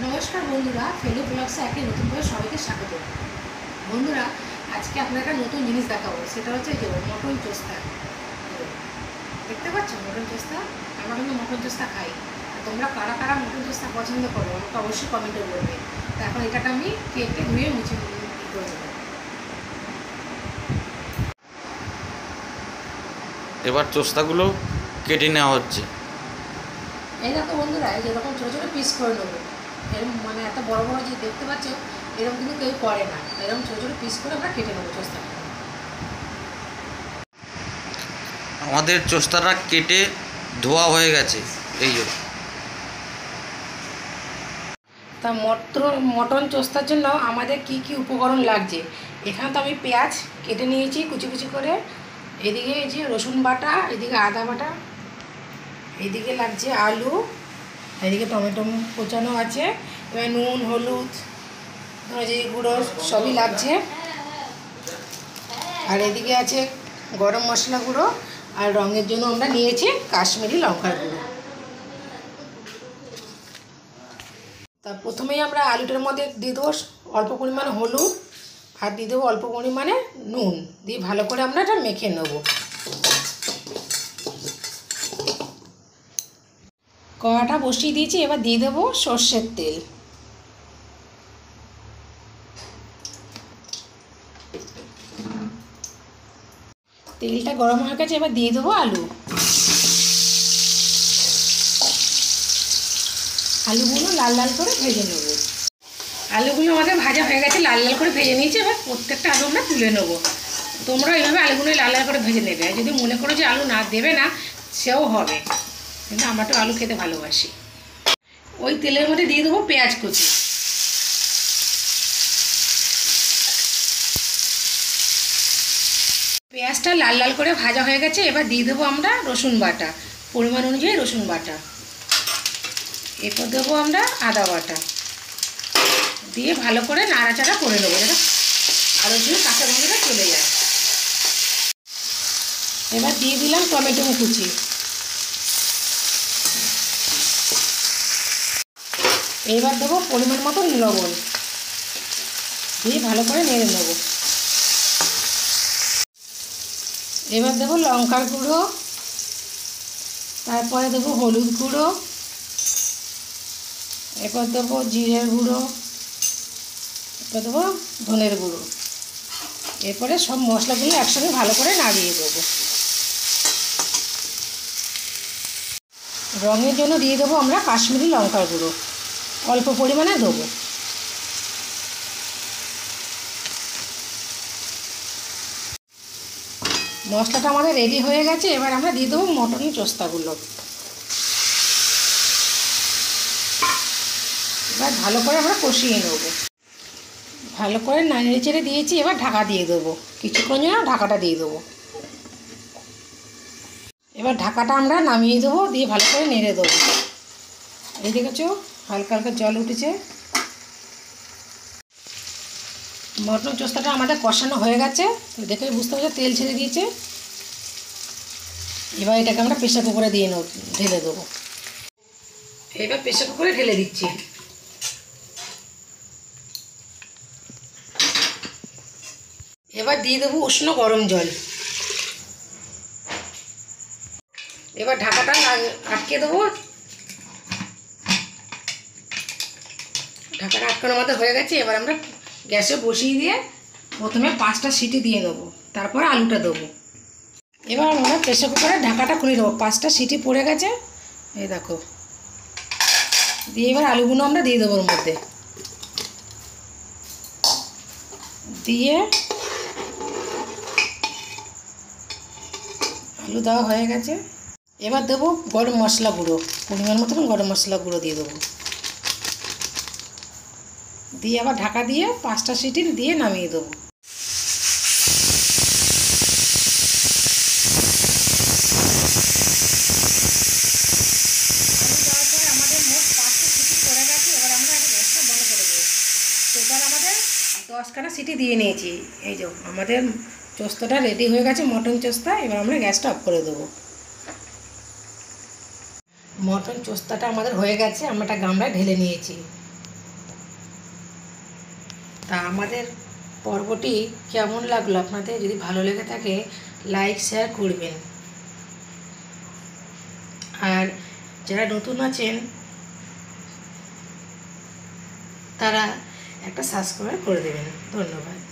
নমস্কার বন্ধুরা, ফেলু ব্লগসে একটি নতুন করে সবাইকে স্বাগত। বন্ধুরা, আজকে আপনার একটা নতুন জিনিস দেখাবো। সেটা হচ্ছে যে মটন চোস্তা। দেখতে পাচ্ছ মটন চোস্তা? আমরা কিন্তু মটন চোস্তা খাই। তোমরা কারা কারা মটন চোস্তা পছন্দ করো আমাকে অবশ্যই কমেন্টে বলবে। তো এখন এটাকে আমি কেটে ধুয়ে মুছে করে দেবো। এবার চোস্তাগুলো কেটে নেওয়া হচ্ছে। এই দেখো বন্ধুরা, এই যেরকম ছোটো ছোটো পিস করে নেবো। এরকম মানে এত বড় বড় যে দেখতে পাচ্ছ, এরকম কিন্তু কেউ করে না। এরকম ছোটো ছোটো পিস করে আমরা কেটে নেবো চোস্তা। আমাদের চোস্তাটা কেটে ধোয়া হয়ে গেছে। এই যে তা মটন চোস্তার জন্য আমাদের কি কি উপকরণ লাগছে। এখানে তো আমি পেঁয়াজ কেটে নিয়েছি কুচি কুচি করে। এদিকে এই যে রসুন বাটা, এদিকে আদা বাটা, এদিকে লাগছে আলু, এদিকে টমেটো কোচানো আছে। এবার নুন, হলুদ, যে গুঁড়ো সবই লাগছে। আর এদিকে আছে গরম মশলা গুঁড়ো, আর রঙের জন্য আমরা নিয়েছি কাশ্মীরি লঙ্কার গুঁড়ো। তা প্রথমেই আমরা আলুটার মধ্যে দিয়ে দেবো অল্প পরিমাণে হলুদ, আর দিয়ে দেবো অল্প পরিমাণে নুন, দিয়ে ভালো করে আমরা এটা মেখে নেব। কড়াটা বসিয়ে দিয়েছি, এবার দিয়ে দেবো সর্ষের তেল। তেলটা গরম হয়ে গেছে, এবার দিয়ে দেবো আলু। আলুগুলো লাল লাল করে ভেজে নেব। আলুগুলো আমাদের ভাজা হয়ে গেছে, লাল লাল করে ভেজে নিয়েছি। এবার প্রত্যেকটা আলু আমরা তুলে নেবো। তোমরা এইভাবে আলুগুলো লাল লাল করে ভেজে নেবে। যদি মনে করো যে আলু না দেবে না, সেও হবে, কিন্তু আমরা তো আলু খেতে ভালোবাসি। ওই তেলের মধ্যে দিয়ে দেবো পেঁয়াজ কুচি। পেঁয়াজটা লাল লাল করে ভাজা হয়ে গেছে, এবার দিয়ে দেবো আমরা রসুন বাটা, পরিমাণ অনুযায়ী রসুন বাটা। এরপর দেবো আমরা আদা বাটা, দিয়ে ভালো করে নাড়াচাড়া করে নেবো যেটা আলুর জন্য কাঁচা গন্ধটা চলে যায়। এবার দিয়ে দিলাম টমেটো কুচি। এবার দেবো পরিমাণ মতো লবণ, দিয়ে ভালো করে নেড়ে নেব। এবার দেবো লঙ্কার গুঁড়ো, তারপরে দেবো হলুদ গুঁড়ো, এরপর দেবো জিরের গুঁড়ো, এরপর দেবো ধনের গুঁড়ো। এরপরে সব মশলাগুলো একসঙ্গে ভালো করে নাড়িয়ে দেবো। রঙের জন্য দিয়ে দেবো আমরা কাশ্মীরি লঙ্কার গুঁড়ো, অল্প পরিমাণে দেবো। মশলাটা আমাদের রেডি হয়ে গেছে, এবার আমরা দিয়ে দেবো মটন চোস্তাগুলো। এবার ভালো করে আমরা কষিয়ে নেব। ভালো করে নেড়ে চেড়ে দিয়েছি, এবার ঢাকা দিয়ে দেবো। কিছুক্ষণ যেন ঢাকাটা দিয়ে দেবো। এবার ঢাকাটা আমরা নামিয়ে দেবো, দিয়ে ভালো করে নেড়ে দেবো। এই দেখেছো হালকা হালকা জল উঠেছে। মটন চোস্তাটা আমাদের কষানো হয়ে গেছে, দেখে বুঝতে পারছো তেল ছেড়ে দিয়েছে। এবার এটাকে আমরা প্রেসার কুকারে দিয়ে ঢেলে দেবো। এবার প্রেসার কুকারে ঢেলে দিচ্ছি। এবার দিয়ে দেবো উষ্ণ গরম জল। এবার ঢাকাটা আটকে দেবো। ঢাকাটা আটকানোর মতো হয়ে গেছে। এবার আমরা গ্যাসে বসিয়ে দিয়ে প্রথমে 5টা সিটি দিয়ে দেবো, তারপর আলুটা দেবো। এবার আমরা প্রেসার কুকারে ঢাকাটা খুলে দেবো। 5টা সিটি পড়ে গেছে, এই দেখো। দিয়ে এবার আলুগুলো আমরা দিয়ে দেবো ওর মধ্যে। দিয়ে আলু দেওয়া হয়ে গেছে। এবার দেবো গরম মশলা গুঁড়ো, পরিমাণ মতন গরম মশলা গুঁড়ো দিয়ে দেবো। দিয়ে আবার ঢাকা দিয়ে 5টা সিটি দিয়ে নামিয়ে দেবো। আমাদের মোট 5টা সিটি পড়ে গেছে। এবার আমরা গ্যাসটা বন্ধ করে দেবো। টোটাল আমাদের 10খানা সিটি দিয়ে নিয়েছি। এই যে আমাদের চোস্তাটা রেডি হয়ে গেছে, মটন চোস্তা। এবার আমরা গ্যাসটা অফ করে দেবো। মটন চোস্তাটা আমাদের হয়ে গেছে, আমরা একটা গামলায় ঢেলে নিয়েছি। তা আমাদের পর্বটি কেমন লাগলো আপনাদের? যদি ভালো লেগে থাকে লাইক শেয়ার করবেন, আর যারা নতুন আছেন তারা একটা সাবস্ক্রাইব করে দেবেন। ধন্যবাদ।